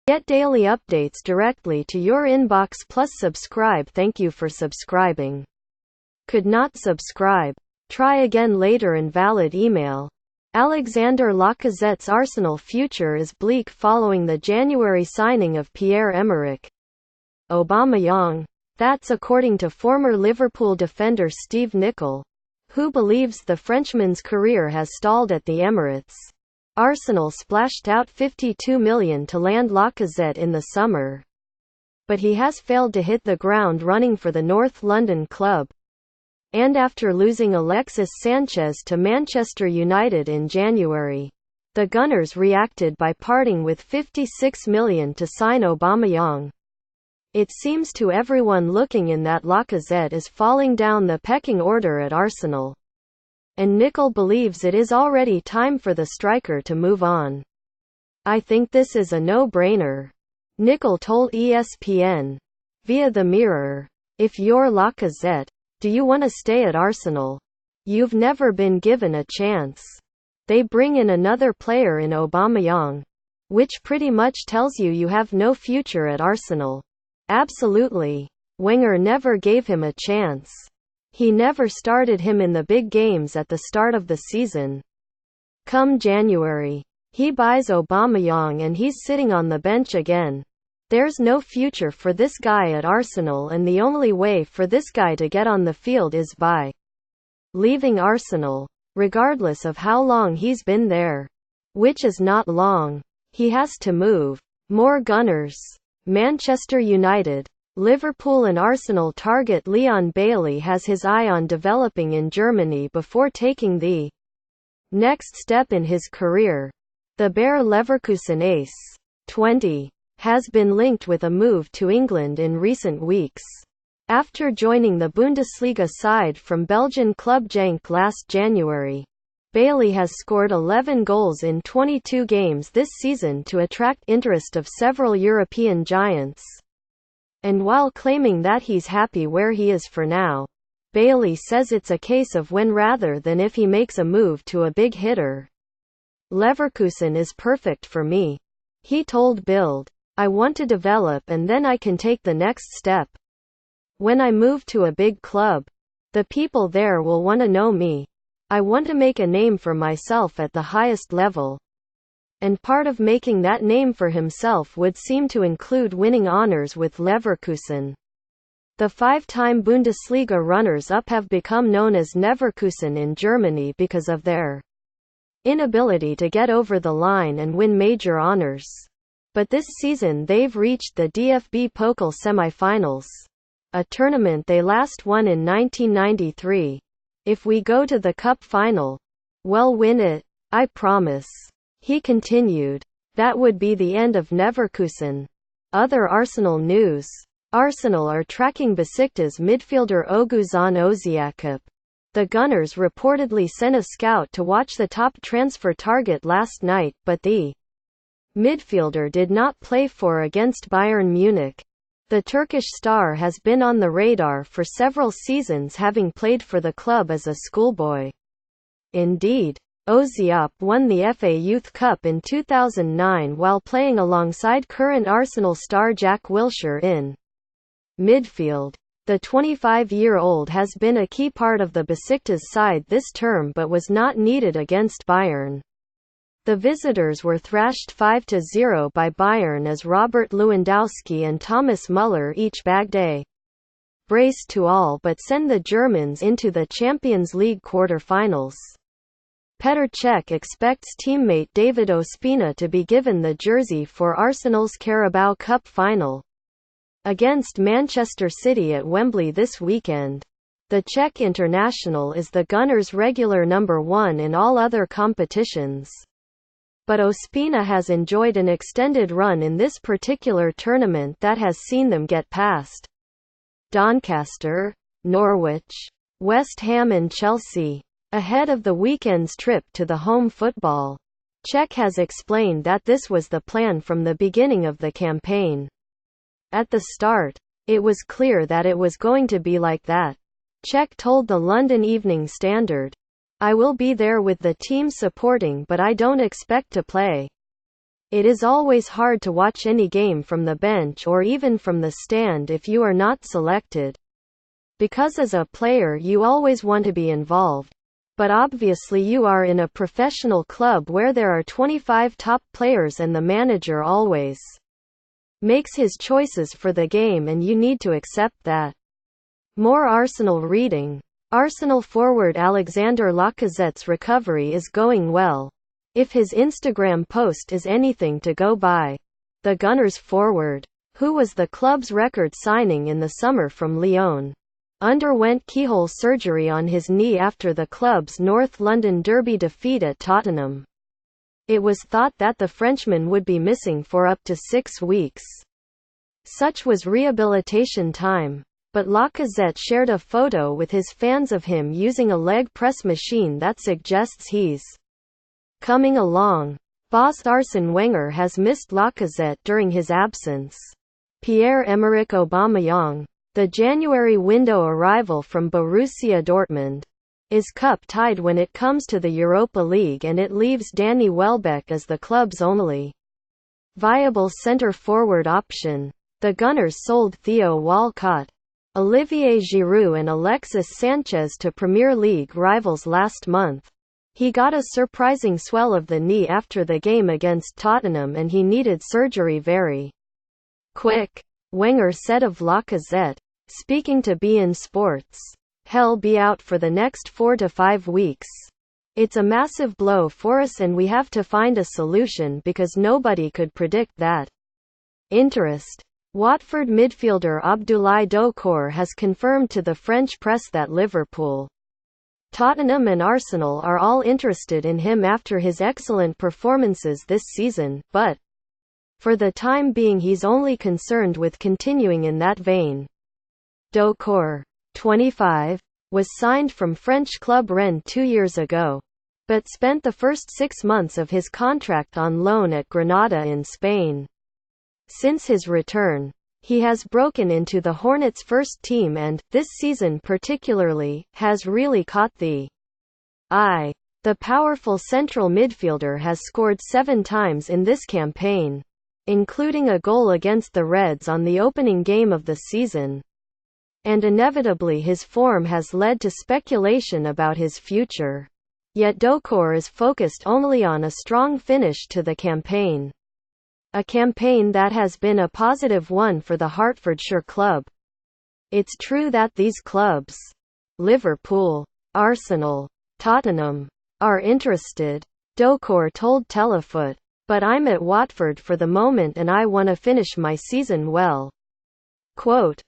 Get daily updates directly to your inbox plus subscribe. Thank you for subscribing. Could not subscribe? Try again later. Invalid email. Alexandre Lacazette's Arsenal future is bleak following the January signing of Pierre-Emerick Aubameyang. That's according to former Liverpool defender Steve Nicol, who believes the Frenchman's career has stalled at the Emirates. Arsenal splashed out $52 million to land Lacazette in the summer, but he has failed to hit the ground running for the North London club. And after losing Alexis Sanchez to Manchester United in January, the Gunners reacted by parting with $56 million to sign Aubameyang. It seems to everyone looking in that Lacazette is falling down the pecking order at Arsenal, and Nicol believes it is already time for the striker to move on. "I think this is a no-brainer," Nicol told ESPN. Via the Mirror. "If you're Lacazette, do you want to stay at Arsenal? You've never been given a chance. They bring in another player in Aubameyang, which pretty much tells you have no future at Arsenal." Absolutely. Wenger never gave him a chance. He never started him in the big games at the start of the season. Come January, he buys Aubameyang and he's sitting on the bench again. There's no future for this guy at Arsenal, and the only way for this guy to get on the field is by leaving Arsenal, regardless of how long he's been there. Which is not long. He has to move. More Gunners. Manchester United, Liverpool and Arsenal target Leon Bailey has his eye on developing in Germany before taking the next step in his career. The Bayer Leverkusen ace, 20, has been linked with a move to England in recent weeks. After joining the Bundesliga side from Belgian club Genk last January, Bailey has scored 11 goals in 22 games this season to attract interest of several European giants. And while claiming that he's happy where he is for now, Bailey says it's a case of when rather than if he makes a move to a big hitter. "Leverkusen is perfect for me," he told Bild. "I want to develop and then I can take the next step. When I move to a big club, the people there will want to know me. I want to make a name for myself at the highest level." And part of making that name for himself would seem to include winning honors with Leverkusen. The five-time Bundesliga runners-up have become known as Neverkusen in Germany because of their inability to get over the line and win major honors. But this season they've reached the DFB Pokal semi-finals, a tournament they last won in 1993. "If we go to the cup final, we'll win it. I promise," he continued. That would be the end of Neverkusen. Other Arsenal news. Arsenal are tracking Besiktas midfielder Oguzhan Oziakup. The Gunners reportedly sent a scout to watch the top transfer target last night, but the midfielder did not play against Bayern Munich. The Turkish star has been on the radar for several seasons, having played for the club as a schoolboy. Indeed, Oziap won the FA Youth Cup in 2009 while playing alongside current Arsenal star Jack Wilshere in midfield. The 25-year-old has been a key part of the Besiktas side this term but was not needed against Bayern. The visitors were thrashed 5-0 by Bayern as Robert Lewandowski and Thomas Müller each bagged a brace to all but send the Germans into the Champions League quarter-finals. Petr Cech expects teammate David Ospina to be given the jersey for Arsenal's Carabao Cup final against Manchester City at Wembley this weekend. The Czech international is the Gunners' regular number 1 in all other competitions. But Ospina has enjoyed an extended run in this particular tournament that has seen them get past Doncaster, Norwich, West Ham and Chelsea ahead of the weekend's trip to the home football. Cech has explained that this was the plan from the beginning of the campaign. At the start, it was clear that it was going to be like that, Cech told the London Evening Standard. I will be there with the team supporting, but I don't expect to play. It is always hard to watch any game from the bench or even from the stand if you are not selected. Because as a player you always want to be involved. But obviously you are in a professional club where there are 25 top players and the manager always makes his choices for the game and you need to accept that. More Arsenal reading. Arsenal forward Alexandre Lacazette's recovery is going well. If his Instagram post is anything to go by. The Gunners forward, who was the club's record signing in the summer from Lyon, underwent keyhole surgery on his knee after the club's North London derby defeat at Tottenham. It was thought that the Frenchman would be missing for up to 6 weeks. Such was rehabilitation time. But Lacazette shared a photo with his fans of him using a leg press machine that suggests he's coming along. Boss Arsene Wenger has missed Lacazette during his absence. Pierre-Emerick Aubameyang, the January window arrival from Borussia Dortmund, is cup-tied when it comes to the Europa League, and it leaves Danny Welbeck as the club's only viable centre-forward option. The Gunners sold Theo Walcott, Olivier Giroud and Alexis Sanchez to Premier League rivals last month. He got a surprising swell of the knee after the game against Tottenham and he needed surgery very quick. Wenger said of Lacazette, speaking to beIN Sports, "He'll be out for the next 4 to 5 weeks. It's a massive blow for us and we have to find a solution because nobody could predict that." Interest. Watford midfielder Abdoulaye Doucouré has confirmed to the French press that Liverpool, Tottenham and Arsenal are all interested in him after his excellent performances this season, but for the time being he's only concerned with continuing in that vein. Doucouré, 25, was signed from French club Rennes 2 years ago, but spent the first 6 months of his contract on loan at Granada in Spain. Since his return, he has broken into the Hornets' first team and, this season particularly, has really caught the eye. The powerful central midfielder has scored 7 times in this campaign, including a goal against the Reds on the opening game of the season. And inevitably his form has led to speculation about his future. Yet Doucouré is focused only on a strong finish to the campaign. A campaign that has been a positive one for the Hertfordshire club. It's true that these clubs, Liverpool, Arsenal, Tottenham, are interested, Doucouré told Telefoot, but I'm at Watford for the moment and I want to finish my season well. Quote,